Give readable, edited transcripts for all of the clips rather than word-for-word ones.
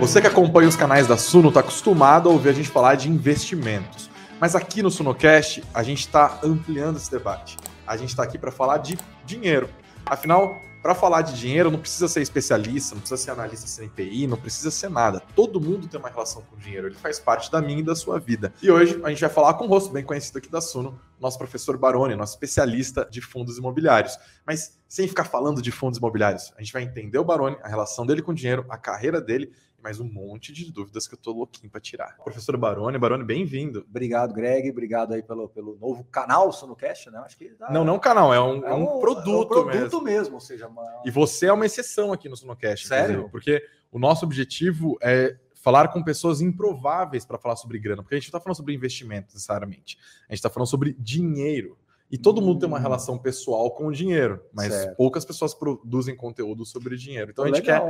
Você que acompanha os canais da Suno está acostumado a ouvir a gente falar de investimentos. Mas aqui no SunoCast, a gente está ampliando esse debate. A gente está aqui para falar de dinheiro. Afinal, para falar de dinheiro, não precisa ser especialista, não precisa ser analista CNPI, não precisa ser nada. Todo mundo tem uma relação com o dinheiro, ele faz parte da minha e da sua vida. E hoje a gente vai falar com um rosto bem conhecido aqui da Suno, nosso professor Baroni, nosso especialista de fundos imobiliários. Mas sem ficar falando de fundos imobiliários, a gente vai entender o Baroni, a relação dele com o dinheiro, a carreira dele, e mais um monte de dúvidas que eu tô louquinho para tirar. Professor Baroni, bem-vindo. Obrigado, Greg. Obrigado aí pelo novo canal SunoCast, né? Acho que não canal, é um produto mesmo, ou seja, E você é uma exceção aqui no SunoCast. Sério? Porque o nosso objetivo é falar com pessoas improváveis para falar sobre grana, porque a gente não está falando sobre investimento necessariamente, a gente está falando sobre dinheiro. E todo mundo tem uma relação pessoal com o dinheiro, mas poucas pessoas produzem conteúdo sobre dinheiro. Então a gente quer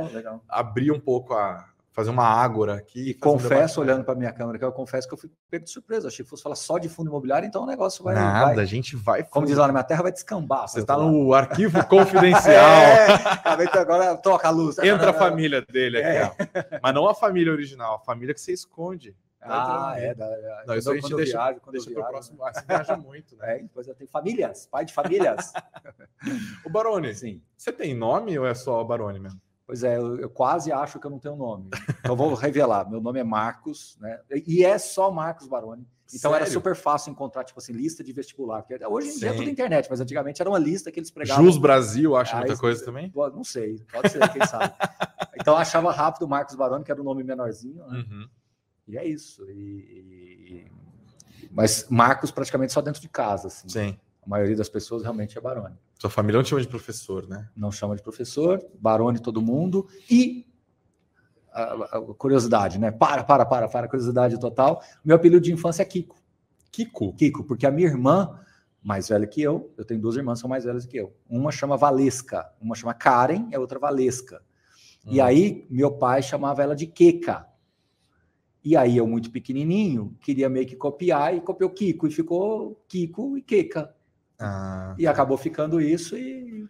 abrir um pouco fazer uma ágora aqui. E confesso, olhando para a minha câmera, que eu confesso que eu fui pego de surpresa. Achei que fosse falar só de fundo imobiliário, então o negócio vai... Nada, a gente vai... Como diz lá na minha terra, vai descambar. Você está no arquivo confidencial. Agora toca a luz. Entra a família dele aqui. Mas não a família original, a família que você esconde. Não, isso a gente deixa para o próximo. Você viaja muito, né? Depois eu tenho famílias, pai de famílias. O Baroni, sim. Você tem nome ou é só Baroni mesmo? Pois é, eu quase acho que eu não tenho nome. Então vou revelar. Meu nome é Marcos, né? E é só Marcos Baroni. Então era super fácil encontrar, tipo assim, lista de vestibular. Porque hoje em dia é tudo internet, mas antigamente era uma lista que eles pregavam. Jus Brasil, acha muita coisa também? Não sei, pode ser, quem sabe. Então eu achava rápido Marcos Baroni, que era um nome menorzinho, né? Uhum. E é isso. Mas Marcos praticamente só dentro de casa, assim. Sim. A maioria das pessoas realmente é Baroni. Sua família não chama de professor, né? Não chama de professor, Baroni todo mundo. E a curiosidade, né? Curiosidade total. Meu apelido de infância é Kiko. Kiko, porque a minha irmã, mais velha que eu tenho duas irmãs que são mais velhas que eu. Uma chama Valesca, uma chama Karen e a outra Valesca. E aí, meu pai chamava ela de Keka. E aí, eu, muito pequenininho, queria meio que copiar e copiou Kiko. E ficou Kiko e Keka. E acabou ficando isso.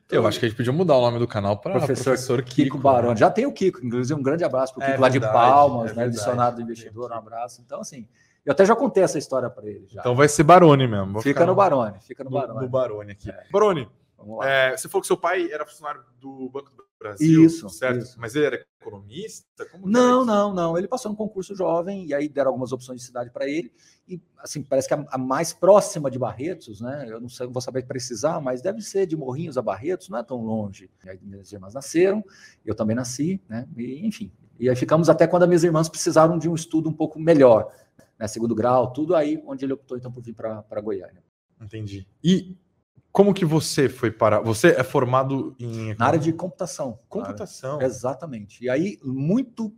Eu acho que a gente podia mudar o nome do canal para professor Kiko Baroni. Né? Já tem o Kiko, inclusive um grande abraço para o Kiko lá de Palmas, né? Dicionário do investidor, um abraço. Então, assim, eu até já contei essa história para ele. Já. Então vai ser Baroni mesmo. Fica no Baroni. No Baroni aqui. Baroni, você falou que seu pai era funcionário do Banco do Brasil, certo? Isso. Mas ele era economista? Não. Ele passou no concurso jovem e aí deram algumas opções de cidade para ele. E, assim, parece que a mais próxima de Barretos, né? Eu não sei, vou saber precisar, mas deve ser de Morrinhos a Barretos, não é tão longe. E aí minhas irmãs nasceram, eu também nasci, né? E, enfim. E aí ficamos até quando as minhas irmãs precisaram de um estudo um pouco melhor, né? Segundo grau, tudo aí, onde ele optou então por vir para Goiânia. Entendi. E como que você foi para... Você é formado na área de computação. Computação. Exatamente. E aí, muito...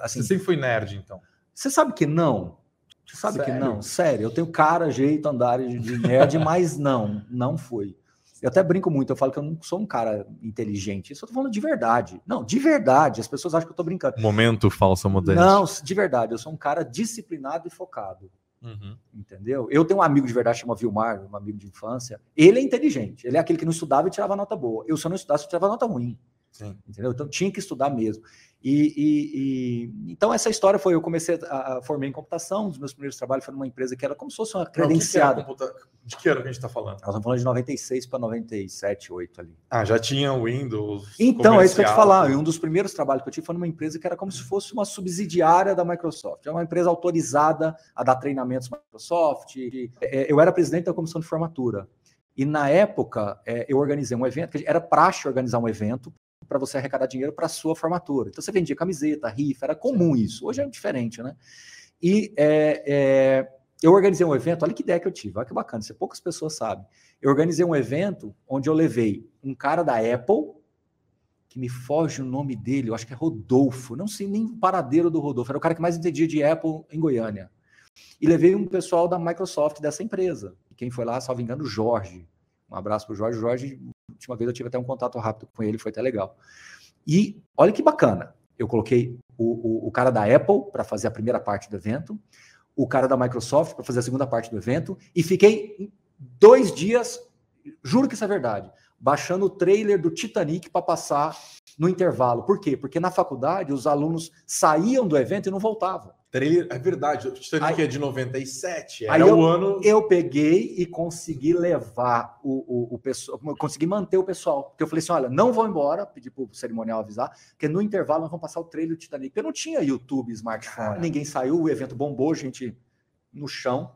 Assim, você sempre foi nerd, então? Você sabe que não? Você sabe que não? Sério, eu tenho cara, jeito, andar de nerd, mas não fui. Eu até brinco muito, eu falo que eu não sou um cara inteligente. Isso eu tô falando de verdade. Não, de verdade. As pessoas acham que eu tô brincando. Momento falsa modéstia. Não, de verdade. Eu sou um cara disciplinado e focado. Entendeu? Eu tenho um amigo de verdade, chama Vilmar, um amigo de infância. Ele é inteligente. Ele é aquele que não estudava e tirava nota boa. Eu, se eu não estudasse, eu tirava nota ruim. Sim. Entendeu? Então tinha que estudar mesmo. Então essa história foi, eu comecei formei em computação, um dos meus primeiros trabalhos foi numa empresa que era como se fosse uma credenciada. De que ano que a gente está falando? Nós estamos falando de 96 para 97, 8 ali. Já tinha o Windows. Então, é isso que eu ia te falar. E um dos primeiros trabalhos que eu tive foi numa empresa que era como se fosse uma subsidiária da Microsoft. É uma empresa autorizada a dar treinamentos Microsoft. Eu era presidente da comissão de formatura. E na época, eu organizei um evento, que era praxe organizar um evento para você arrecadar dinheiro para a sua formatura. Então, você vendia camiseta, rifa, era comum isso. Hoje é diferente, né? E eu organizei um evento, olha que ideia que eu tive, olha que bacana, isso poucas pessoas sabem. Eu organizei um evento onde eu levei um cara da Apple, que me foge o nome dele, eu acho que é Rodolfo, não sei nem o paradeiro do Rodolfo, era o cara que mais entendia de Apple em Goiânia. E levei um pessoal da Microsoft dessa empresa. E quem foi lá, salvo engano, o Jorge. Um abraço para o Jorge. Jorge, última vez eu tive até um contato rápido com ele, foi até legal. E olha que bacana, eu coloquei o cara da Apple para fazer a primeira parte do evento, o cara da Microsoft para fazer a segunda parte do evento, e fiquei 2 dias, juro que isso é verdade, baixando o trailer do Titanic para passar no intervalo. Por quê? Porque na faculdade os alunos saíam do evento e não voltavam. Trailer, é verdade, o Titanic é de 97, era o ano... Eu peguei e consegui levar o pessoal, consegui manter o pessoal. Porque eu falei assim, olha, não vão embora, pedi para o cerimonial avisar, porque no intervalo nós vamos passar o trailer do Titanic. Porque não tinha YouTube, smartphone, ninguém saiu, o evento bombou, gente no chão,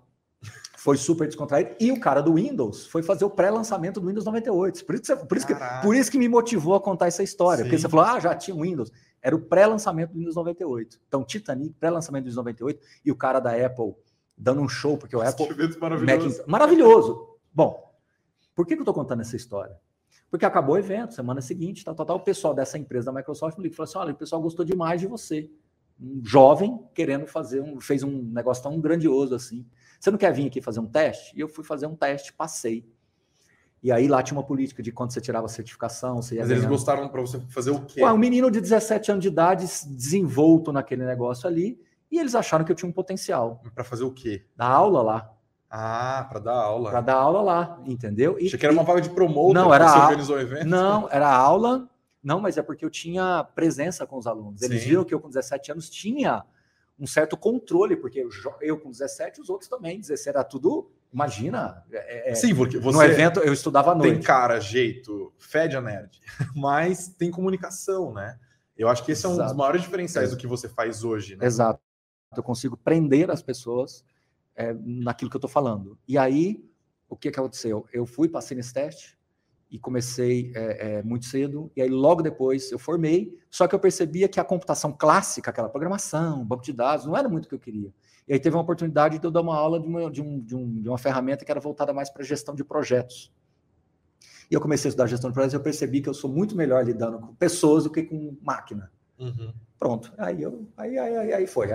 foi super descontraído. E o cara do Windows foi fazer o pré-lançamento do Windows 98. Por isso que me motivou a contar essa história. Sim. Porque você falou, já tinha o Windows. Era o pré-lançamento do Windows 98. Então, Titanic, pré-lançamento do Windows 98, e o cara da Apple dando um show, porque o Apple... Maravilhoso. Maravilhoso. Bom, por que eu estou contando essa história? Porque acabou o evento, semana seguinte, o pessoal dessa empresa da Microsoft me ligou e falou assim, olha, o pessoal gostou demais de você. Um jovem querendo fez um negócio tão grandioso assim. Você não quer vir aqui fazer um teste? E eu fui fazer um teste, passei. E aí lá tinha uma política de quando você tirava a certificação, você ia Mas ganhando. Eles gostaram para você fazer o quê? Um menino de 17 anos de idade desenvolto naquele negócio ali, e eles acharam que eu tinha um potencial. Para fazer o quê? Dar aula lá. Ah, para dar aula. Para dar aula lá, entendeu? Achei que era uma vaga de promotor. Não, era você organizou o evento? Não, era aula. Não, mas é porque eu tinha presença com os alunos. Eles viram que eu com 17 anos tinha um certo controle, porque eu com 17, os outros também, 17, era tudo, imagina. Sim, porque você... No evento eu estudava à noite. Tem cara, jeito, fede a nerd, mas tem comunicação, né? Eu acho que esse é um dos maiores diferenciais do que você faz hoje, né? Exato. Eu consigo prender as pessoas naquilo que eu estou falando. E aí, o que aconteceu? Eu passei nesse teste, e comecei muito cedo, e aí logo depois eu formei, só que eu percebia que a computação clássica, aquela programação, banco de dados, não era muito o que eu queria. E aí teve uma oportunidade de eu dar uma aula de uma ferramenta que era voltada mais para gestão de projetos. E eu comecei a estudar gestão de projetos e eu percebi que eu sou muito melhor lidando com pessoas do que com máquina. Uhum. Pronto, aí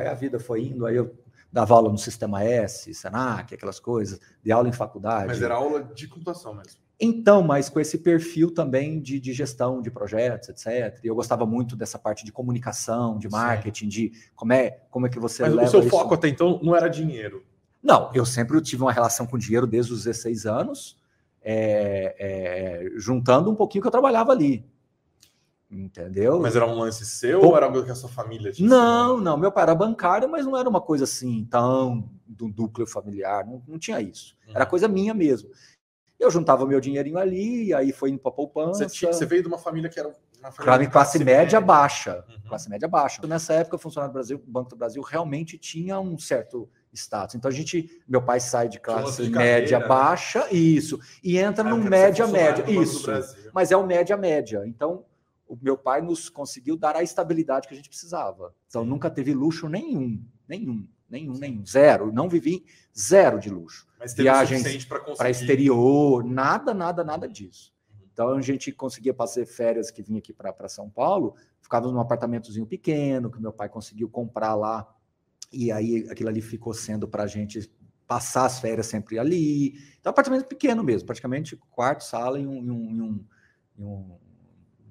a vida foi indo, aí eu dava aula no Sistema S, Senac, aquelas coisas, de aula em faculdade. Mas era aula de computação mesmo. Então, mas com esse perfil também de gestão de projetos, etc. E eu gostava muito dessa parte de comunicação, de marketing, de como é que você leva isso. Mas o seu foco até então não era dinheiro? Não, eu sempre tive uma relação com dinheiro desde os 16 anos, juntando um pouquinho que eu trabalhava ali. Entendeu? Mas era um lance seu ou era algo que a sua família tinha? Não, meu pai era bancário, mas não era uma coisa assim, tão do núcleo familiar, não tinha isso. Era coisa minha mesmo. Eu juntava meu dinheirinho ali, e aí foi indo para a poupança. Você veio de uma família que era uma família de classe média baixa. Classe média baixa. Nessa época, o funcionário do Brasil, o Banco do Brasil, realmente tinha um certo status. Então, meu pai sai de classe média baixa, isso, e entra no média-média, isso. Mas é o média-média. Então, o meu pai nos conseguiu dar a estabilidade que a gente precisava. Então, nunca teve luxo nenhum. Zero. Não vivi zero de luxo. Mas teve viagens para exterior, nada disso. Então a gente conseguia fazer férias que vinha aqui para São Paulo, ficava num apartamentozinho pequeno que meu pai conseguiu comprar lá, e aí aquilo ali ficou sendo para a gente passar as férias sempre ali. Então apartamento pequeno mesmo, praticamente quarto, sala e uma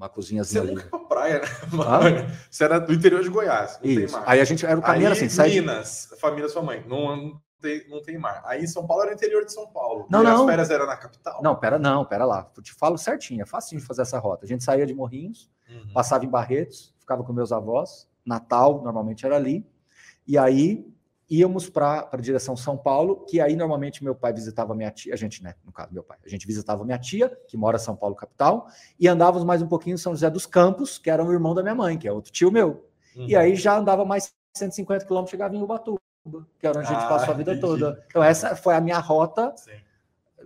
cozinhazinha ali. Você nunca pra praia, né? Você era do interior de Goiás, não tem mar. Aí a gente era o caminho assim, Minas, família da sua mãe, não tem mar. Aí em São Paulo era o interior de São Paulo. Não. As férias eram na capital. Pera lá. Eu te falo certinho, é facinho de fazer essa rota. A gente saía de Morrinhos, passava em Barretos, ficava com meus avós, Natal normalmente era ali, e aí íamos para a direção São Paulo, que aí normalmente meu pai visitava minha tia, a gente visitava minha tia, que mora em São Paulo, capital, e andávamos mais um pouquinho em São José dos Campos, que era um irmão da minha mãe, que é outro tio meu. E aí já andava mais 150 quilômetros, chegava em Ubatuba, que era onde a gente passou a vida toda. Então essa foi a minha rota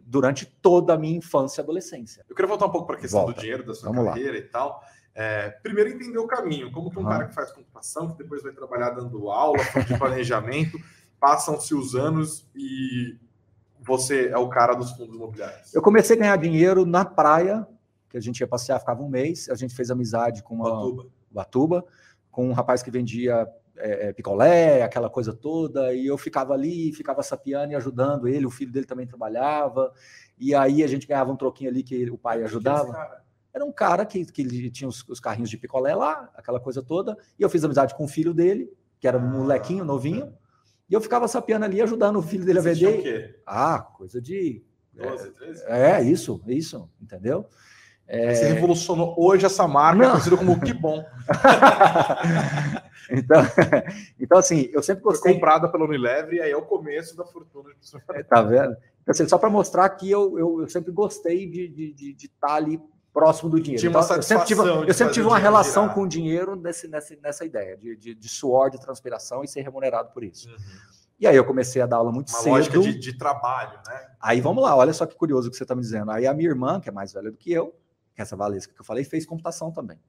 durante toda a minha infância e adolescência. Eu queria voltar um pouco para a questão do dinheiro, da sua carreira e tal. Primeiro entender o caminho, como que um cara que faz computação, que depois vai trabalhar dando aula, de planejamento, passam-se os anos e você é o cara dos fundos imobiliários. Eu comecei a ganhar dinheiro na praia, que a gente ia passear, ficava um mês, a gente fez amizade com Ubatuba, com um rapaz que vendia picolé, aquela coisa toda, e eu ficava ali, ficava sapiando e ajudando ele, o filho dele também trabalhava, e aí a gente ganhava um troquinho ali que o pai ajudava. Era um cara que tinha os carrinhos de picolé lá, aquela coisa toda, e eu fiz amizade com o filho dele, que era um molequinho, novinho, e eu ficava sapiando ali, ajudando o filho dele a vender. O quê? Coisa de... 12, 13? Isso, entendeu? Você revolucionou hoje essa marca, conhecida como Que Bom. Então, assim, eu sempre gostei... Foi comprada pela Unilever e aí é o começo da fortuna. Tá vendo? Então, assim, só para mostrar que eu sempre gostei de estar ali próximo do dinheiro. Tinha uma então, satisfação eu sempre tive uma relação girar. com o dinheiro nessa ideia de suor, de transpiração e ser remunerado por isso. E aí eu comecei a dar aula muito cedo. Uma lógica de trabalho, né? Aí vamos lá, olha só que curioso o que você está me dizendo. Aí a minha irmã, que é mais velha do que eu, que é essa Valesca que eu falei, fez computação também.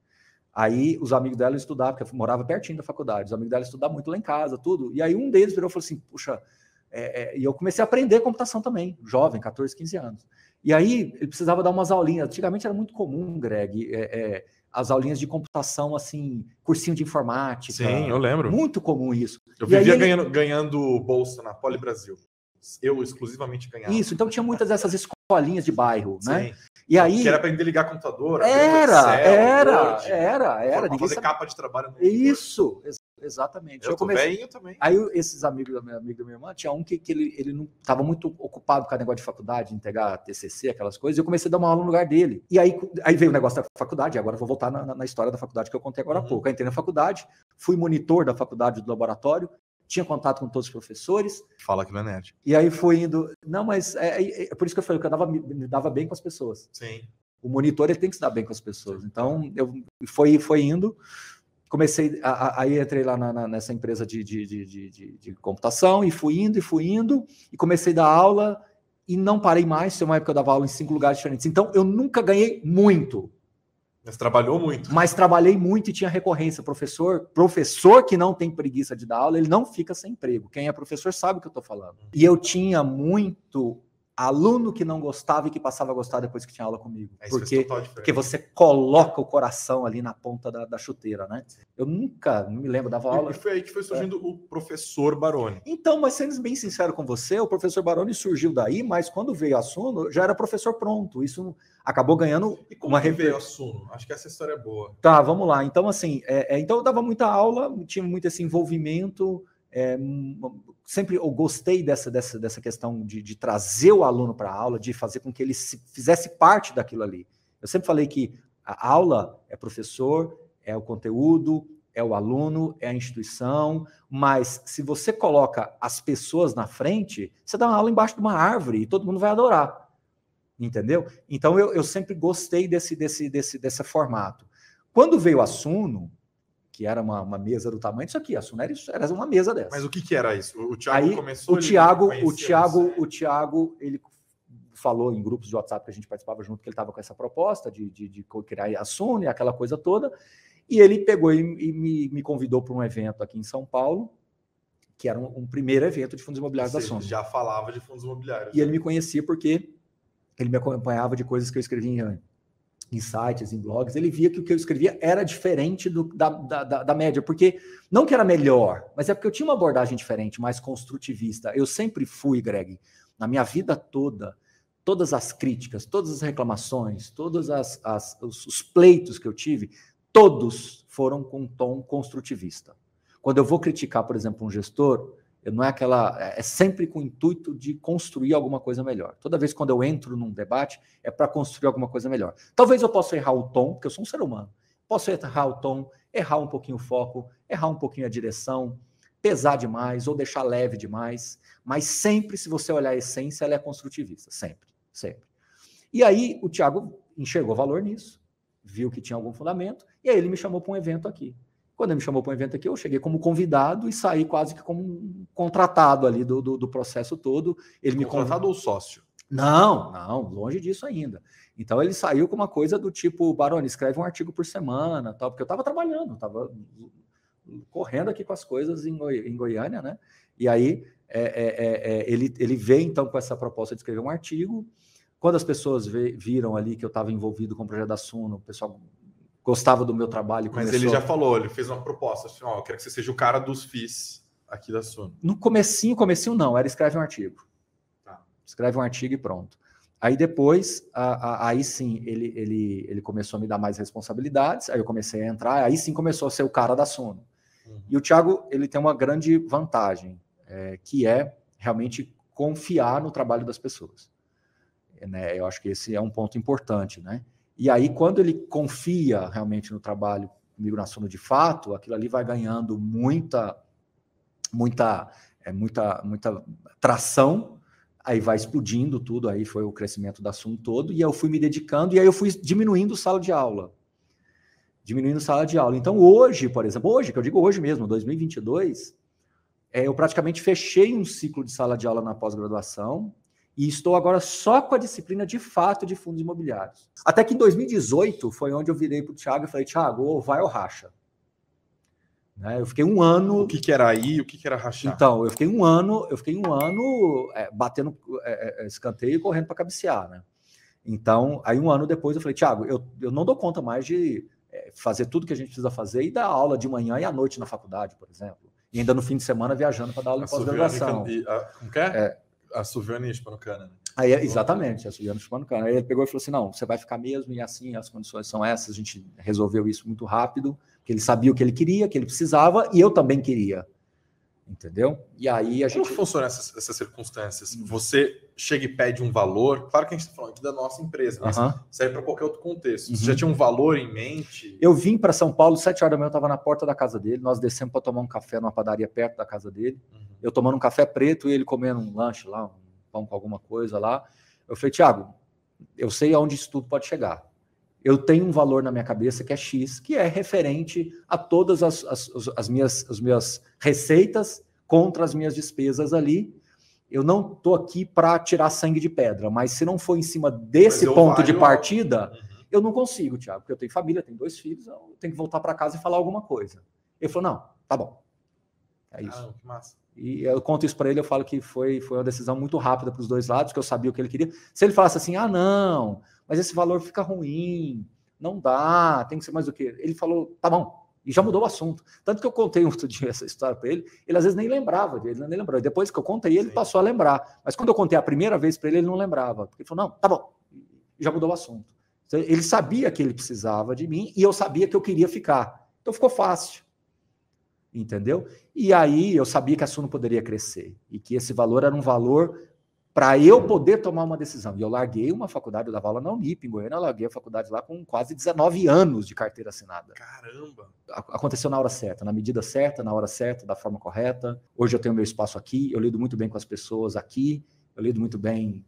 Aí os amigos dela estudavam, porque eu morava pertinho da faculdade, os amigos dela estudavam muito lá em casa, tudo. E aí um deles virou e falou assim, puxa, e eu comecei a aprender computação também, jovem, 14, 15 anos. E aí ele precisava dar umas aulinhas. Antigamente era muito comum, Greg, as aulinhas de computação, assim, cursinho de informática. Sim, eu lembro. Muito comum isso. Eu vivia ganhando bolsa na Poli Brasil. Eu exclusivamente ganhava. Isso, então tinha muitas dessas escolinhas de bairro, né? Sim. E aí... Que era aprender a ligar computador. Era. Fazer capa de trabalho. No isso, exatamente. Eu velhinho também. Aí esses amigos da minha irmã, tinha um que ele não estava muito ocupado com o negócio de faculdade, de entregar TCC, aquelas coisas, e eu comecei a dar uma aula no lugar dele. E aí veio o negócio da faculdade, e agora eu vou voltar na história da faculdade que eu contei agora há pouco. Aí entrei na faculdade, fui monitor da faculdade do laboratório, tinha contato com todos os professores. Fala que não é nerd. E aí fui indo... Não, mas é por isso que eu falei que eu me dava bem com as pessoas. Sim. O monitor ele tem que se dar bem com as pessoas. Então, eu foi indo... Comecei, aí entrei lá nessa empresa de computação e fui indo, e comecei a dar aula e não parei mais. Foi uma época que eu dava aula em 5 lugares diferentes. Então, eu nunca ganhei muito. Mas trabalhou muito. Mas trabalhei muito e tinha recorrência. Professor que não tem preguiça de dar aula, ele não fica sem emprego. Quem é professor sabe o que eu estou falando. E eu tinha muito aluno que não gostava e que passava a gostar depois que tinha aula comigo. Porque você coloca o coração ali na ponta da chuteira, né? Eu nunca, não me lembro, dava aula... E foi aí que foi surgindo o professor Baroni. Então, mas sendo bem sincero com você, o professor Baroni surgiu daí, mas quando veio a Suno, já era professor pronto. Isso acabou ganhando... E como veio a Suno? Acho que essa história é boa. Tá, vamos lá. Então, assim, então eu dava muita aula, tinha muito esse envolvimento... sempre eu gostei dessa questão de trazer o aluno para a aula, de fazer com que ele fizesse parte daquilo ali. Eu sempre falei que a aula é professor, é o conteúdo, é o aluno, é a instituição, mas se você coloca as pessoas na frente, você dá uma aula embaixo de uma árvore e todo mundo vai adorar, entendeu? Então eu sempre gostei desse formato. Quando veio a Suno, que era uma mesa do tamanho disso aqui, a Suno era uma mesa dessa. Mas o que era isso? O Thiago aí, começou... O Thiago, ele falou em grupos de WhatsApp que a gente participava junto, que ele estava com essa proposta de criar a Suno e aquela coisa toda, e ele pegou e me convidou para um evento aqui em São Paulo, que era um primeiro evento de fundos imobiliários da Suno. Ele já falava de fundos imobiliários. E ele me conhecia porque ele me acompanhava de coisas que eu escrevia em sites, em blogs. Ele via que o que eu escrevia era diferente da média, porque não que era melhor, mas é porque eu tinha uma abordagem diferente, mais construtivista. Eu sempre fui, Greg, na minha vida toda, todas as críticas, todas as reclamações, todos os pleitos que eu tive, todos foram com um tom construtivista. Quando eu vou criticar, por exemplo, um gestor, não é sempre com o intuito de construir alguma coisa melhor. Toda vez quando eu entro num debate, é para construir alguma coisa melhor. Talvez eu possa errar o tom, porque eu sou um ser humano. Posso errar o tom, errar um pouquinho o foco, errar um pouquinho a direção, pesar demais ou deixar leve demais, mas sempre, se você olhar a essência, ela é construtivista. Sempre, sempre. E aí o Thiago enxergou valor nisso, viu que tinha algum fundamento, e aí ele me chamou para um evento aqui. Quando ele me chamou para um evento aqui, eu cheguei como convidado e saí quase que como um contratado ali do processo todo. Ele contratado ou sócio? Não, longe disso ainda. Então ele saiu com uma coisa do tipo, Baroni, escreve um artigo por semana, tal, porque eu estava trabalhando, estava correndo aqui com as coisas em Goiânia, né? E aí ele veio então com essa proposta de escrever um artigo. Quando as pessoas viram ali que eu estava envolvido com o projeto da Suno, o pessoal gostava do meu trabalho. Mas ele já falou, ele fez uma proposta, assim, eu quero que você seja o cara dos FIIs aqui da Suno. No comecinho não, era escreve um artigo. Tá. Escreve um artigo e pronto. Aí depois, aí sim, ele começou a me dar mais responsabilidades, aí eu comecei a entrar, aí sim começou a ser o cara da Suno. E o Thiago, ele tem uma grande vantagem, que é realmente confiar no trabalho das pessoas. Eu acho que esse é um ponto importante, né? E aí, quando ele confia realmente no trabalho comigo na Suno de fato, aquilo ali vai ganhando muita tração, aí vai explodindo tudo, aí foi o crescimento da Suno todo, e eu fui me dedicando, e aí eu fui diminuindo sala de aula. Então hoje, por exemplo, hoje, que eu digo hoje mesmo, 2022, eu praticamente fechei um ciclo de sala de aula na pós-graduação, e estou agora só com a disciplina de fato de fundos imobiliários. Até que em 2018 foi onde eu virei para o Thiago e falei, Thiago, ou vai ou racha. Né? Eu fiquei um ano... O que era aí, o que era rachar? Então, eu fiquei um ano batendo escanteio e correndo para cabecear, né? Então, aí um ano depois eu falei, Thiago, eu não dou conta mais de fazer tudo que a gente precisa fazer e dar aula de manhã e à noite na faculdade, por exemplo. E ainda no fim de semana viajando para dar aula de pós-graduação. Como que é? A Silviane Spanucana. Aí, exatamente, a Silviane Spanucana. Aí ele pegou e falou assim, não, você vai ficar mesmo e assim, as condições são essas. A gente resolveu isso muito rápido, porque ele sabia o que ele queria, que ele precisava, e eu também queria. Entendeu? E aí a gente... Como funcionam essas circunstâncias? Você chega e pede um valor, claro que a gente está falando aqui da nossa empresa, mas serve para qualquer outro contexto. Você já tinha um valor em mente? Eu vim para São Paulo, 7 horas da manhã, eu estava na porta da casa dele, nós descemos para tomar um café numa padaria perto da casa dele, eu tomando um café preto e ele comendo um lanche lá, um pão com alguma coisa lá. Eu falei, Thiago, eu sei aonde isso tudo pode chegar. Eu tenho um valor na minha cabeça que é X, que é referente a todas as minhas receitas contra as minhas despesas ali. Eu não estou aqui para tirar sangue de pedra, mas se não for em cima desse ponto de partida, eu não consigo, Thiago, porque eu tenho família, tenho 2 filhos, eu tenho que voltar para casa e falar alguma coisa. Ele falou, não, tá bom. É isso. Que massa. E eu conto isso para ele, eu falo que foi uma decisão muito rápida para os 2 lados, que eu sabia o que ele queria. Se ele falasse assim, não, mas esse valor fica ruim, não dá, tem que ser mais do que... Ele falou, tá bom, e já mudou o assunto. Tanto que eu contei outro dia essa história para ele, ele às vezes nem lembrava dele, nem lembrava. Depois que eu contei, ele passou a lembrar. Mas quando eu contei a primeira vez para ele, ele não lembrava. Porque ele falou, não, tá bom, e já mudou o assunto. Então, ele sabia que ele precisava de mim e eu sabia que eu queria ficar. Então ficou fácil. Entendeu? E aí eu sabia que a Suno poderia crescer e que esse valor era um valor para eu poder tomar uma decisão. E eu larguei uma faculdade, eu dava aula na Unip, em Goiânia, eu larguei a faculdade lá com quase 19 anos de carteira assinada. Caramba! Aconteceu na hora certa, na medida certa, na hora certa, da forma correta. Hoje eu tenho meu espaço aqui, eu lido muito bem com as pessoas aqui, eu lido muito bem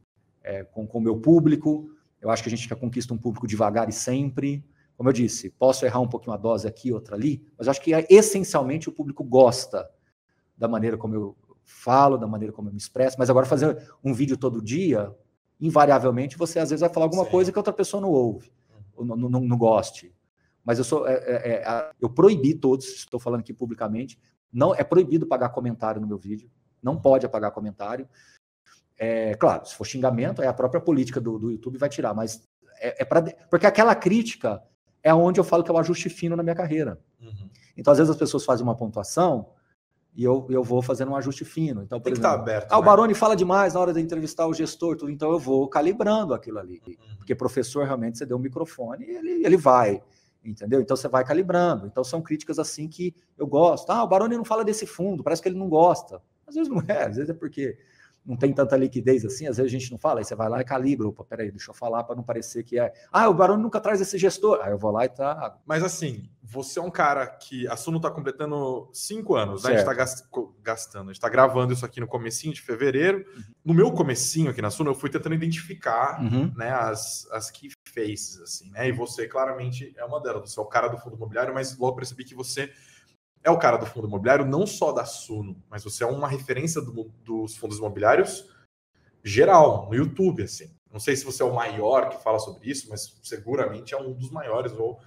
com o meu público. Eu acho que a gente conquista um público devagar e sempre. Como eu disse, posso errar um pouquinho a dose aqui, outra ali, mas acho que essencialmente o público gosta da maneira como eu falo, da maneira como eu me expresso. Mas agora fazer um vídeo todo dia, invariavelmente você às vezes vai falar alguma coisa que outra pessoa não ouve, ou não goste. Mas eu proibi todos, estou falando aqui publicamente, não é proibido pagar comentário no meu vídeo, não pode apagar comentário. Claro, se for xingamento, a própria política do YouTube vai tirar, mas porque aquela crítica é onde eu falo que é o ajuste fino na minha carreira. Então, às vezes as pessoas fazem uma pontuação e eu vou fazendo um ajuste fino. Então, por exemplo, aberto, o Baroni fala demais na hora de entrevistar o gestor, tudo, então eu vou calibrando aquilo ali. Porque professor, realmente, você deu um microfone e ele vai, entendeu? Então, você vai calibrando. Então, são críticas assim que eu gosto. O Baroni não fala desse fundo, parece que ele não gosta. Às vezes não é, às vezes é porque não tem tanta liquidez assim, às vezes a gente não fala, aí você vai lá e calibra, opa, peraí, deixa eu falar para não parecer que o Baroni nunca traz esse gestor, aí eu vou lá e tá... Mas assim, você é um cara que, a Suno tá completando 5 anos, né? A gente tá gastando, a gente tá gravando isso aqui no comecinho de fevereiro, no meu comecinho aqui na Suno, eu fui tentando identificar, né, as key faces, assim, né, e você claramente é uma delas, você é o cara do fundo imobiliário, mas logo percebi que você é o cara do fundo imobiliário, não só da Suno, mas você é uma referência dos fundos imobiliários geral, no YouTube, assim. Não sei se você é o maior que fala sobre isso, mas seguramente é um dos maiores, ou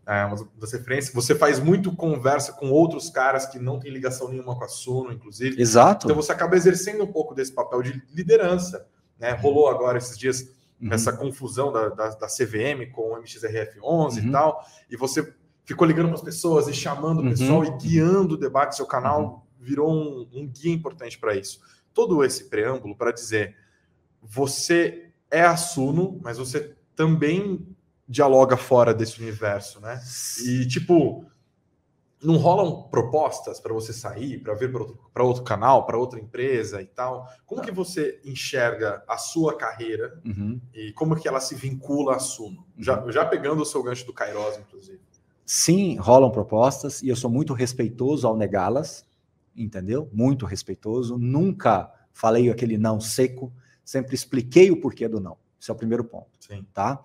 uma das referências. Você faz muito conversa com outros caras que não tem ligação nenhuma com a Suno, inclusive. Exato. Então você acaba exercendo um pouco desse papel de liderança, né? Rolou agora esses dias essa confusão da CVM com o MXRF11 e tal, e você ficou ligando para as pessoas e chamando o pessoal e guiando o debate. Seu canal virou um guia importante para isso. Todo esse preâmbulo para dizer, você é a Suno, mas você também dialoga fora desse universo, né? E, tipo, não rolam propostas para você sair, para vir para outro canal, para outra empresa e tal? Como que você enxerga a sua carreira e como que ela se vincula à Suno? Já pegando o seu gancho do Kairos, inclusive. Sim, rolam propostas e eu sou muito respeitoso ao negá-las, entendeu? Muito respeitoso. Nunca falei aquele não seco, sempre expliquei o porquê do não. Esse é o primeiro ponto. Sim. Tá?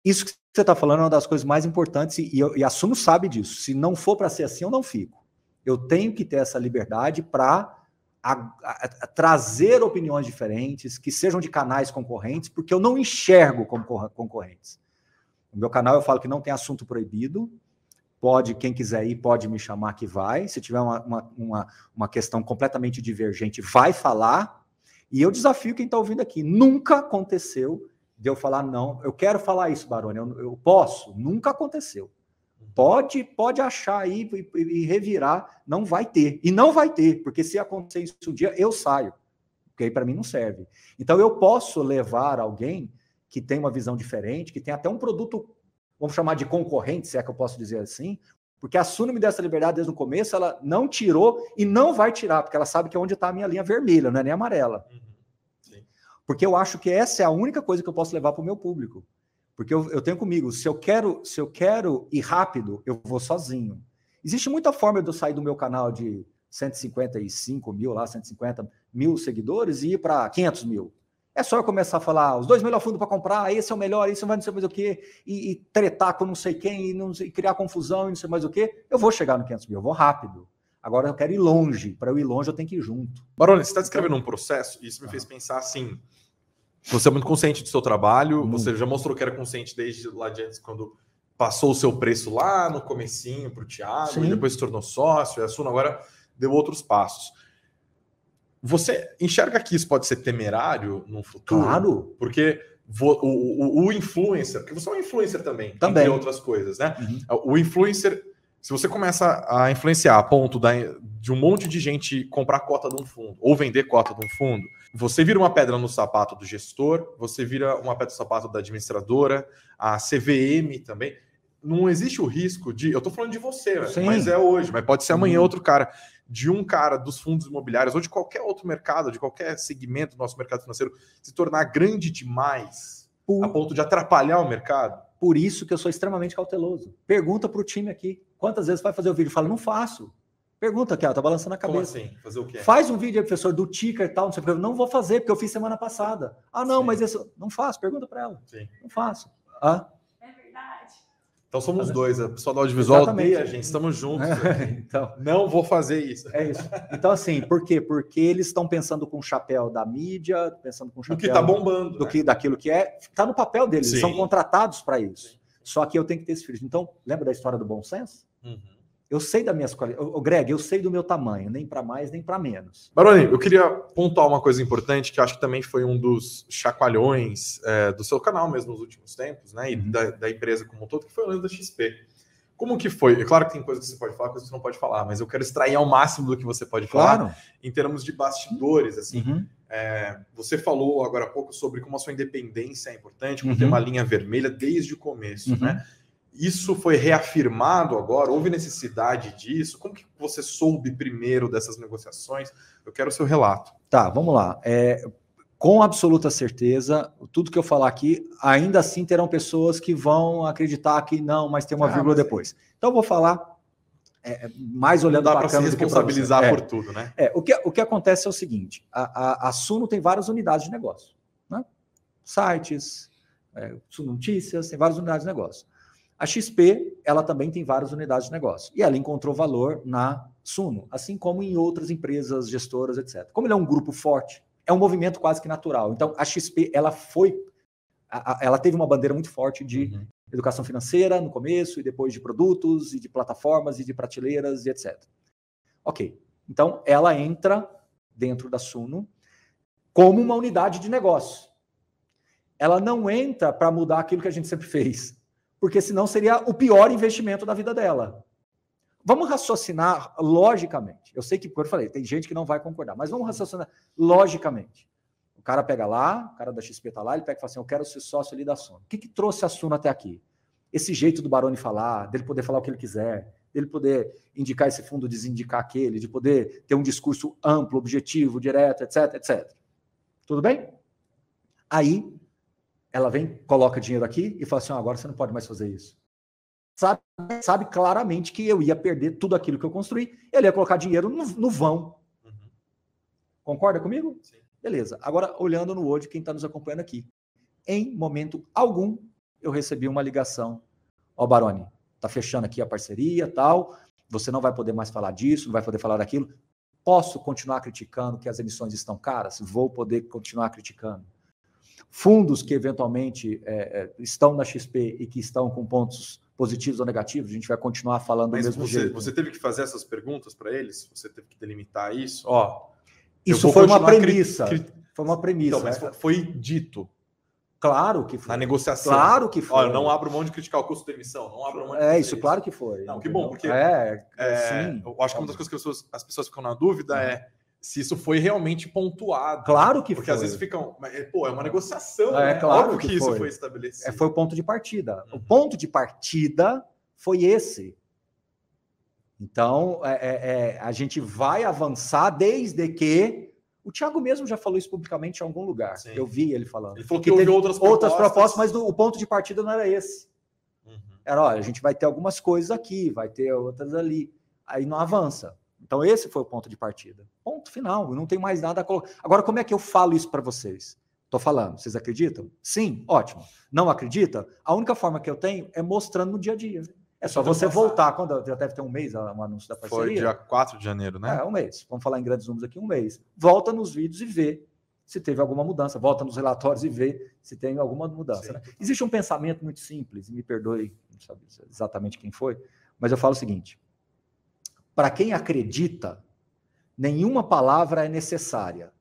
Isso que você está falando é uma das coisas mais importantes e a Suno sabe disso. Se não for para ser assim, eu não fico. Eu tenho que ter essa liberdade para trazer opiniões diferentes, que sejam de canais concorrentes, porque eu não enxergo como concorrentes. No meu canal eu falo que não tem assunto proibido, pode, quem quiser ir, pode me chamar que vai. Se tiver uma questão completamente divergente, vai falar. E eu desafio quem está ouvindo aqui. Nunca aconteceu de eu falar, não, eu quero falar isso, Baroni, eu posso. Nunca aconteceu. Pode achar aí e revirar, não vai ter. E não vai ter, porque se acontecer isso um dia, eu saio. Porque aí para mim não serve. Então eu posso levar alguém que tem uma visão diferente, que tem até um produto, vamos chamar de concorrente, se é que eu posso dizer assim, porque a Suno me deu essa liberdade desde o começo, ela não tirou e não vai tirar, porque ela sabe que é onde está a minha linha vermelha, não é nem amarela. Porque eu acho que essa é a única coisa que eu posso levar para o meu público. Porque eu tenho comigo, se eu quero ir rápido, eu vou sozinho. Existe muita forma de eu sair do meu canal de 155 mil, lá, 150 mil seguidores e ir para 500 mil. É só eu começar a falar, os 2 melhores fundos para comprar, esse é o melhor, esse vai não sei mais o quê, e tretar com não sei quem, e criar confusão e não sei mais o quê, eu vou chegar no 500 mil, eu vou rápido. Agora eu quero ir longe, para eu ir longe eu tenho que ir junto. Baroni, você está descrevendo um processo, e isso me fez pensar assim, você é muito consciente do seu trabalho, você já mostrou que era consciente desde lá de antes, quando passou o seu preço lá no comecinho para o Thiago, Sim. E depois se tornou sócio, e a Suno agora deu outros passos. Você enxerga que isso pode ser temerário no futuro? Claro. Porque o influencer, porque você é um influencer também, entre outras coisas, né? O influencer, se você começa a influenciar a ponto de um monte de gente comprar cota de um fundo ou vender cota de um fundo, você vira uma pedra no sapato do gestor, você vira uma pedra no sapato da administradora, a CVM também. Não existe o risco de... Eu estou falando de você, mas é hoje, mas pode ser amanhã outro cara. De um cara dos fundos imobiliários ou de qualquer outro mercado, de qualquer segmento do nosso mercado financeiro, se tornar grande demais a ponto de atrapalhar o mercado. Por isso que eu sou extremamente cauteloso. Pergunta para o time aqui. Quantas vezes vai fazer o vídeo? Fala, não faço. Pergunta aqui, ó, tá balançando a cabeça. Como assim? Fazer o quê? Faz um vídeo aí, professor, do ticker e tal, não sei o que. Não vou fazer, porque eu fiz semana passada. Ah, não, mas esse... Não faço, pergunta para ela. Sim. Não faço. Ah? É verdade. Então somos dois, a pessoa do audiovisual odeia, gente, estamos juntos. Então, não vou fazer isso. É isso. Então, assim, por quê? Porque eles estão pensando com o chapéu da mídia, pensando com o chapéu... Do que está bombando. Daquilo que é... Está no papel deles, Sim. Eles são contratados para isso. Só que eu tenho que ter esse filtro. Então, lembra da história do bom senso? Eu sei das minhas qualidades. Greg, eu sei do meu tamanho, nem para mais, nem para menos. Baroni, eu queria pontuar uma coisa importante, que eu acho que também foi um dos chacoalhões do seu canal mesmo nos últimos tempos, né? E da empresa como um todo, que foi o lance da XP. Como que foi? É claro que tem coisas que você pode falar, coisas que você não pode falar, mas eu quero extrair ao máximo do que você pode falar em termos de bastidores, assim. Você falou agora há pouco sobre como a sua independência é importante, como ter uma linha vermelha desde o começo, né? Isso foi reafirmado agora? Houve necessidade disso? Como que você soube primeiro dessas negociações? Eu quero o seu relato. Tá, vamos lá. Com absoluta certeza, tudo que eu falar aqui, ainda assim terão pessoas que vão acreditar que não, mas tem uma vírgula depois. Então eu vou falar mais olhando para a câmera. Não dá para se responsabilizar por tudo, né? O que acontece é o seguinte, a Suno tem várias unidades de negócio, né? Sites, Suno Notícias, tem várias unidades de negócio. A XP, ela também tem várias unidades de negócio. E ela encontrou valor na Suno, assim como em outras empresas, gestoras, etc. Como ele é um grupo forte, é um movimento quase que natural. Então, a XP, ela teve uma bandeira muito forte de educação financeira no começo, e depois de produtos, e de plataformas, e de prateleiras, e etc. Ok. Então, ela entra dentro da Suno como uma unidade de negócio. Ela não entra para mudar aquilo que a gente sempre fez, porque senão seria o pior investimento da vida dela. Vamos raciocinar logicamente. Eu sei que, como eu falei, tem gente que não vai concordar, mas vamos raciocinar logicamente. O cara pega lá, o cara da XP está lá, ele pega e fala assim, eu quero ser sócio ali da Suno. O que trouxe a Suno até aqui? Esse jeito do Baroni falar, dele poder falar o que ele quiser, dele poder indicar esse fundo, desindicar aquele, de poder ter um discurso amplo, objetivo, direto, etc, etc. Tudo bem? Aí, ela vem, coloca dinheiro aqui e fala assim, agora você não pode mais fazer isso. Sabe claramente que eu ia perder tudo aquilo que eu construí, ele ia colocar dinheiro no vão. Concorda comigo? Sim. Beleza. Agora, olhando no olho de quem está nos acompanhando aqui. Em momento algum, eu recebi uma ligação. Ó, Baroni, tá fechando aqui a parceria, tal, você não vai poder mais falar disso, não vai poder falar daquilo. Posso continuar criticando que as emissões estão caras? Vou poder continuar criticando. Fundos que eventualmente estão na XP e que estão com pontos positivos ou negativos, a gente vai continuar falando do mesmo jeito. Você teve que fazer essas perguntas para eles? Você teve que delimitar isso? Ó, isso foi uma premissa. Foi uma premissa. Então, mas foi dito. Claro que foi. Na negociação. Claro que foi. Olha, eu não abro mão de criticar o custo da emissão. Não abro mão de isso, claro que foi. Não, que bom, porque sim, eu acho que uma das coisas que as pessoas ficam na dúvida é se isso foi realmente pontuado. Claro que porque foi. Às vezes ficam... Pô, é uma negociação, Claro que isso foi estabelecido. Foi o ponto de partida. O ponto de partida foi esse. Então, a gente vai avançar desde que... O Thiago mesmo já falou isso publicamente em algum lugar. Sim. Eu vi ele falando. Ele falou que houve outras propostas, mas o ponto de partida não era esse. Era, olha, a gente vai ter algumas coisas aqui, vai ter outras ali. Aí não avança. Então esse foi o ponto de partida. Ponto final. Não tem mais nada a colocar. Agora, como é que eu falo isso para vocês? Estou falando. Vocês acreditam? Sim, ótimo. Não acredita? A única forma que eu tenho é mostrando no dia a dia. É só você voltar, quando já deve ter um mês o anúncio da parceria. Foi dia 4 de janeiro, né? Um mês. Vamos falar em grandes números aqui, um mês. Volta nos vídeos e vê se teve alguma mudança. Volta nos relatórios e vê se tem alguma mudança. Né? Existe um pensamento muito simples, e me perdoe, não sabe exatamente quem foi, mas eu falo o seguinte: para quem acredita, nenhuma palavra é necessária.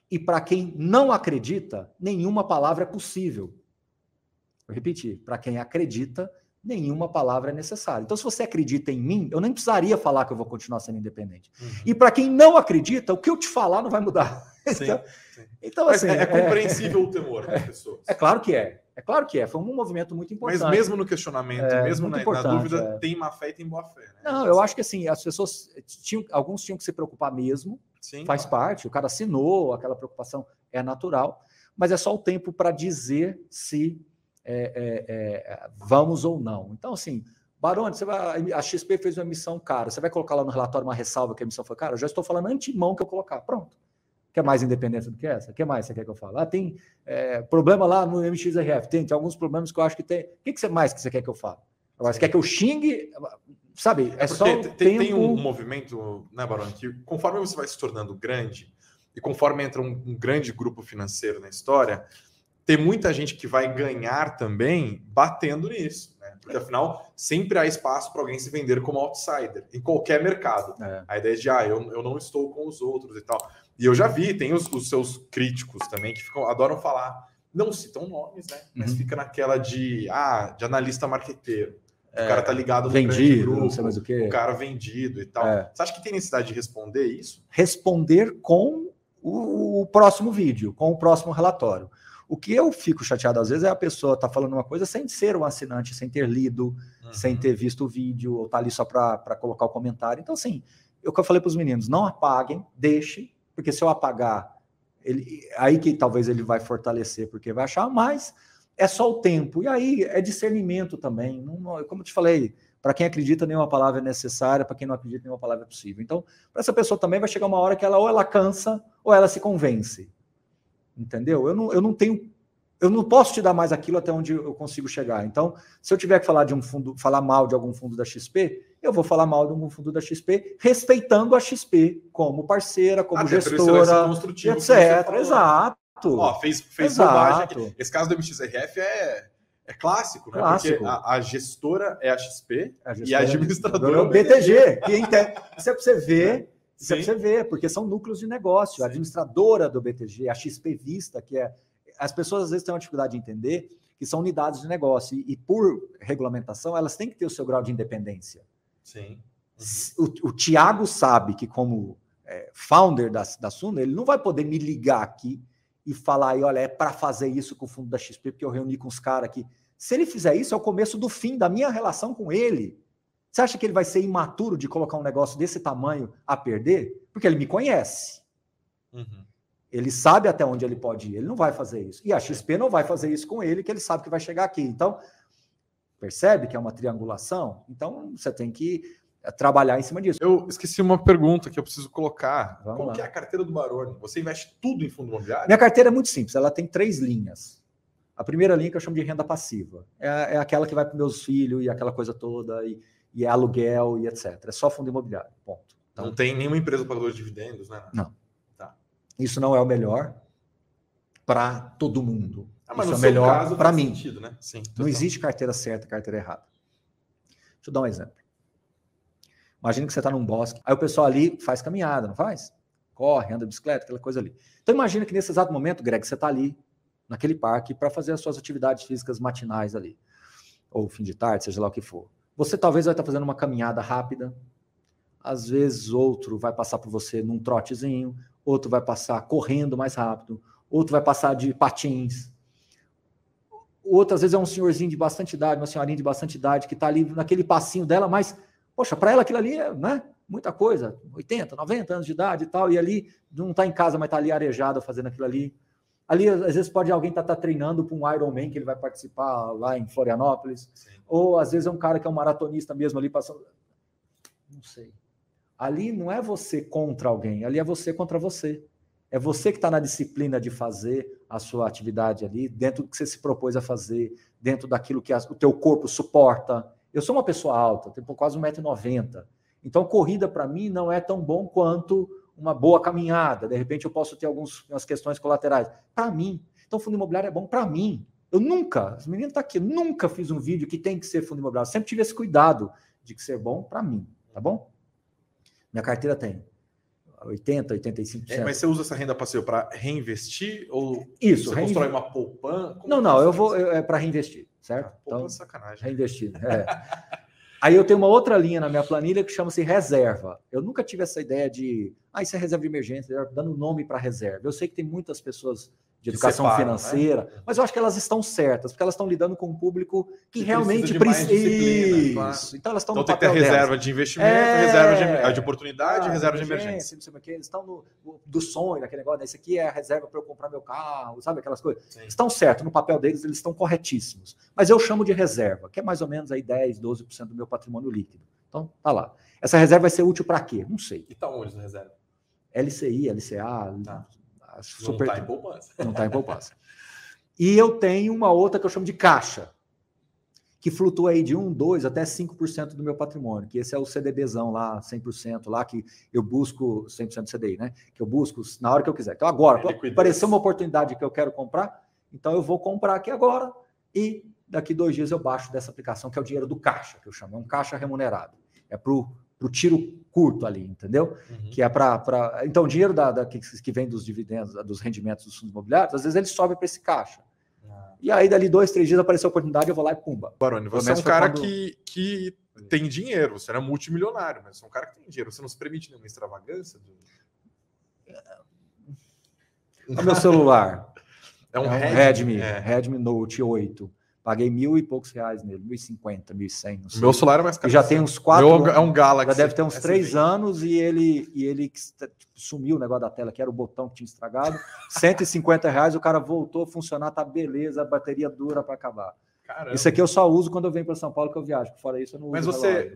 E para quem não acredita, nenhuma palavra é possível. Vou repetir. Para quem acredita, nenhuma palavra é necessária. Então, se você acredita em mim, eu nem precisaria falar que eu vou continuar sendo independente. E para quem não acredita, o que eu te falar não vai mudar. Sim, então assim, é compreensível o temor das pessoas. É claro que é. É claro que é. Foi um movimento muito importante. Mas mesmo no questionamento, mesmo na dúvida, tem má fé e tem boa fé. Né? Não, eu acho que assim, as pessoas alguns tinham que se preocupar mesmo. Sim, faz parte. O cara assinou, aquela preocupação é natural. Mas é só o tempo para dizer se vamos ou não. Então, assim, Baroni, a XP fez uma emissão cara, você vai colocar lá no relatório uma ressalva que a emissão foi cara? Eu já estou falando antemão que eu colocar. Pronto. Quer mais independência do que essa? O que mais você quer que eu fale? Tem problema lá no MXRF, tem alguns problemas que eu acho que tem. O que mais que você quer que eu fale? Agora, você quer que eu xingue? Sabe, só tem um movimento, né, Baroni, que conforme você vai se tornando grande e conforme entra um grande grupo financeiro na história, tem muita gente que vai ganhar também batendo nisso, né? Porque afinal sempre há espaço para alguém se vender como outsider em qualquer mercado. A ideia de eu não estou com os outros e tal. E eu já vi, tem os seus críticos também que adoram falar, não citam nomes, né? Mas fica naquela de analista marqueteiro. O cara tá ligado no vendido, grupo, não sei mais o quê. O cara vendido e tal. Você acha que tem necessidade de responder isso? Responder com o próximo vídeo, com o próximo relatório. O que eu fico chateado às vezes é a pessoa tá falando uma coisa sem ser um assinante, sem ter lido, sem ter visto o vídeo, ou tá ali só para colocar o comentário. Então, assim, o que eu falei para os meninos, não apaguem, deixem, porque se eu apagar, aí que talvez ele vai fortalecer, porque vai achar, mas é só o tempo. E aí é discernimento também. Como eu te falei, para quem acredita, nenhuma palavra é necessária, para quem não acredita, nenhuma palavra é possível. Então, para essa pessoa também vai chegar uma hora que ou ela cansa, ou ela se convence. Entendeu? Eu não posso te dar mais aquilo até onde eu consigo chegar. Então, se eu tiver que falar de um fundo, falar mal de algum fundo da XP, eu vou falar mal de algum fundo da XP, respeitando a XP como parceira, como gestora, etc. Exato. Fez bobagem aqui. Esse caso do MXRF é clássico, né? Clássico. Porque a gestora é a XP e a administradora é o BTG. Isso é para você ver. Isso é para você ver, porque são núcleos de negócio. Sim. A administradora do BTG, a XP Vista, que é... As pessoas às vezes têm uma dificuldade de entender que são unidades de negócio. E por regulamentação, elas têm que ter o seu grau de independência. Sim. O Thiago sabe que, como founder da Suno, ele não vai poder me ligar aqui e falar, olha, é para fazer isso com o fundo da XP, porque eu reuni com os caras aqui. Se ele fizer isso, é o começo do fim da minha relação com ele. Você acha que ele vai ser imaturo de colocar um negócio desse tamanho a perder? Porque ele me conhece. Uhum. Ele sabe até onde ele pode ir. Ele não vai fazer isso. E a XP não vai fazer isso com ele, que ele sabe que vai chegar aqui. Então, percebe que é uma triangulação? Então, você tem que trabalhar em cima disso. Eu esqueci uma pergunta que eu preciso colocar. Vamos Como lá. que é a carteira do Baroni? Você investe tudo em fundo imobiliário? Minha carteira é muito simples. Ela tem 3 linhas. A primeira linha que eu chamo de renda passiva. É aquela que vai para meus filhos e aquela coisa toda, e é aluguel e etc. É só fundo imobiliário, ponto. Então, não tem nenhuma empresa pagadora de dividendos, né? Não. Tá. Isso não é o melhor para todo mundo. Mas Isso no é seu melhor caso, para faz mim. sentido, né? Sim, Não existe carteira certa, carteira errada. Deixa eu dar um exemplo. Imagina que você está num bosque, aí o pessoal ali faz caminhada, não faz? Corre, anda de bicicleta, aquela coisa ali. Então imagina que nesse exato momento, Greg, você está ali, naquele parque, para fazer as suas atividades físicas matinais ali, ou fim de tarde, seja lá o que for. Você talvez vai estar fazendo uma caminhada rápida, às vezes outro vai passar por você num trotezinho, outro vai passar correndo mais rápido, outro vai passar de patins, outro às vezes é um senhorzinho de bastante idade, uma senhorinha de bastante idade, que está ali naquele passinho dela, mas, poxa, para ela aquilo ali é, né, muita coisa, 80, 90 anos de idade e tal, e ali não está em casa, mas está ali arejado fazendo aquilo ali. Ali, às vezes, pode alguém estar treinando para um Ironman que ele vai participar lá em Florianópolis. Sim. Ou, às vezes, é um cara que é um maratonista mesmo ali passando... Não sei. Ali não é você contra alguém, ali é você contra você. É você que está na disciplina de fazer a sua atividade ali, dentro do que você se propôs a fazer, dentro daquilo que o teu corpo suporta. Eu sou uma pessoa alta, tenho quase 1,90 m. Então, corrida, para mim, não é tão bom quanto uma boa caminhada, de repente eu posso ter algumas questões colaterais. Para mim. Então, fundo imobiliário é bom para mim. Eu nunca, os meninos estão aqui, nunca fiz um vídeo que tem que ser fundo imobiliário. Sempre tive esse cuidado de que ser bom para mim, tá bom? Minha carteira tem 80%, 85%. Mas você usa essa renda passiva para reinvestir ou isso, você constrói uma poupança? Não, eu vou é para reinvestir, certo? Poupança, então, sacanagem. Reinvestir, Aí eu tenho uma outra linha na minha planilha que chama-se reserva. Eu nunca tive essa ideia de, isso é reserva de emergência, dando nome para reserva. Eu sei que tem muitas pessoas de educação financeira, né? Mas eu acho que elas estão certas, porque elas estão lidando com um público que realmente precisa. Isso. Claro. Então elas estão no papel tem que ter reserva de investimento, reserva de oportunidade e reserva de emergência. Não sei o que, eles estão do sonho, naquele negócio, esse aqui é a reserva para eu comprar meu carro, sabe aquelas coisas? Sim. Estão certos, no papel deles eles estão corretíssimos. Mas eu chamo de reserva, que é mais ou menos aí 10, 12% do meu patrimônio líquido. Então, tá lá. Essa reserva vai ser útil para quê? Não sei. E tá onde essa reserva? LCI, LCA... Tá. Super... Não está em poupança. Não está em poupança. E eu tenho uma outra que eu chamo de caixa, que flutua aí de 1, 2 até 5% do meu patrimônio, que esse é o CDBzão lá, 100% lá, que eu busco 100% do CDI, né? Que eu busco na hora que eu quiser. Então agora, apareceu uma oportunidade que eu quero comprar, então eu vou comprar aqui agora e daqui 2 dias eu baixo dessa aplicação, que é o dinheiro do caixa, que eu chamo, é um caixa remunerado. É para o tiro curto ali, entendeu? Uhum. Que é para... Então, o dinheiro que vem dos dividendos, dos rendimentos dos fundos imobiliários, às vezes ele sobe para esse caixa. E aí, dali 2, 3 dias, apareceu a oportunidade, eu vou lá e pumba. Baroni, você é um cara que tem dinheiro, você não é multimilionário, mas você é um cara que tem dinheiro. Você não se permite nenhuma extravagância? O meu celular é um Redmi Note 8. Paguei R$1.000 e poucos nele, 1.050, 1.100, não sei. O meu celular é mais caro. Já tem uns 4 anos. É um Galaxy. Já deve ter uns 3 anos e ele sumiu o negócio da tela, que era o botão que tinha estragado. R$150, o cara voltou a funcionar, tá beleza, a bateria dura para acabar. Caramba. Isso aqui eu só uso quando eu venho para São Paulo, que eu viajo. Fora isso, eu não uso. Mas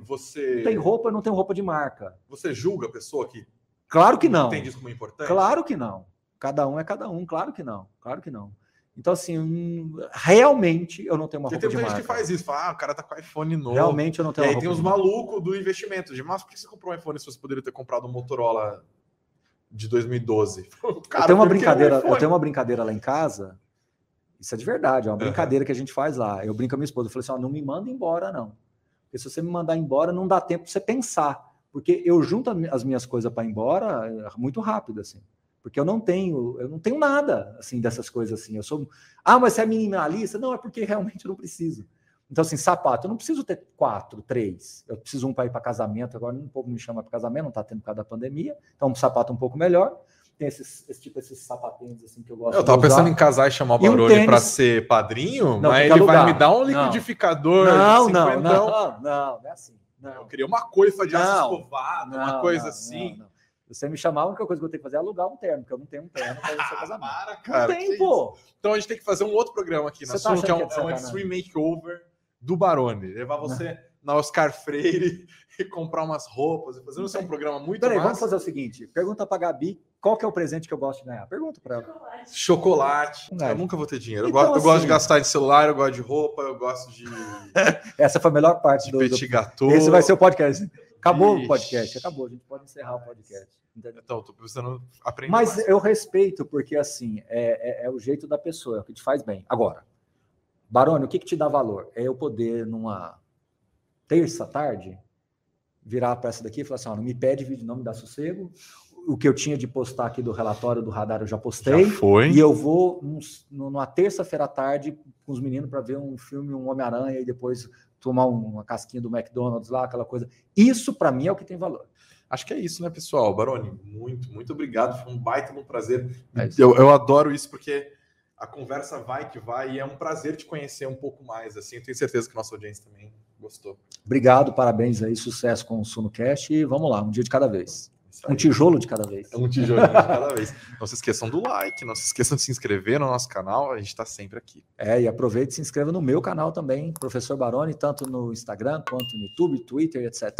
você... Não tem roupa, não tenho roupa de marca. Você julga a pessoa que... Claro que não. Tem isso como importante? Claro que não. Cada um é cada um, claro que não. Claro que não. Então, assim, realmente eu não tenho uma roupa de marca. Tem gente que faz isso, fala, o cara tá com iPhone novo. Realmente eu não tenho uma roupa. E aí tem os malucos do investimento, mas por que você comprou um iPhone se você poderia ter comprado um Motorola de 2012? Cara, eu tenho uma brincadeira lá em casa, isso é de verdade, é uma brincadeira que a gente faz lá. Eu brinco com a minha esposa, eu falei assim, não me manda embora, não. Porque se você me mandar embora, não dá tempo pra você pensar. Porque eu junto as minhas coisas para ir embora muito rápido, assim. Porque eu não tenho nada, assim, dessas coisas, assim. Eu sou... mas você é minimalista? Não, é porque realmente eu não preciso. Então, assim, sapato, eu não preciso ter 4, 3. Eu preciso um para ir para casamento, agora um pouco me chama para casamento, não está tendo por causa da pandemia. Então, um sapato um pouco melhor. Tem esses sapatinhos, assim, que eu gosto. Eu tava pensando em casar e chamar o Baroni para ser padrinho, mas ele vai me dar um liquidificador. Não é assim. Eu queria uma coifa de aço escovado, uma coisa assim. Não. Você me chamar, a única coisa que eu tenho que fazer é alugar um terno, porque eu não tenho um terno para o seu casamento. Para, cara. Não tem, pô. Então a gente tem que fazer um outro programa aqui na Suno, que é um Extreme Makeover do Baroni. Levar você na Oscar Freire e comprar umas roupas. Fazendo um programa muito massa. Vamos fazer o seguinte. Pergunta pra Gabi qual que é o presente que eu gosto de ganhar. Pergunta pra ela. Chocolate. Eu nunca vou ter dinheiro. Então, eu gosto de gastar em celular, eu gosto de roupa, eu gosto de... Essa foi a melhor parte do petit gâteau. Esse vai ser o podcast. Acabou o podcast. Acabou. A gente pode encerrar o podcast. Entendeu? Então, tô precisando aprender Mas mais. eu respeito, porque assim, é o jeito da pessoa, é o que te faz bem. Agora, Baroni, o que te dá valor? É eu poder, numa terça tarde, virar para essa daqui e falar assim, não me pede vídeo, não me dá sossego. O que eu tinha de postar aqui do relatório do radar eu já postei. Já foi. E eu vou numa terça-feira à tarde com os meninos para ver um filme, um Homem-Aranha, e depois tomar uma casquinha do McDonald's lá, aquela coisa. Isso, para mim, é o que tem valor. Acho que é isso, né, pessoal? Baroni, muito obrigado. Foi um baita de um prazer. Eu adoro isso porque a conversa vai que vai e é um prazer te conhecer um pouco mais. Assim, eu tenho certeza que nossa audiência também gostou. Obrigado, parabéns aí, sucesso com o SunoCast e vamos lá, um dia de cada vez. Um tijolo de cada vez. Um tijolinho de cada vez. Não se esqueçam do like, não se esqueçam de se inscrever no nosso canal, a gente está sempre aqui. E aproveite e se inscreva no meu canal também, Professor Baroni, tanto no Instagram quanto no YouTube, Twitter, etc.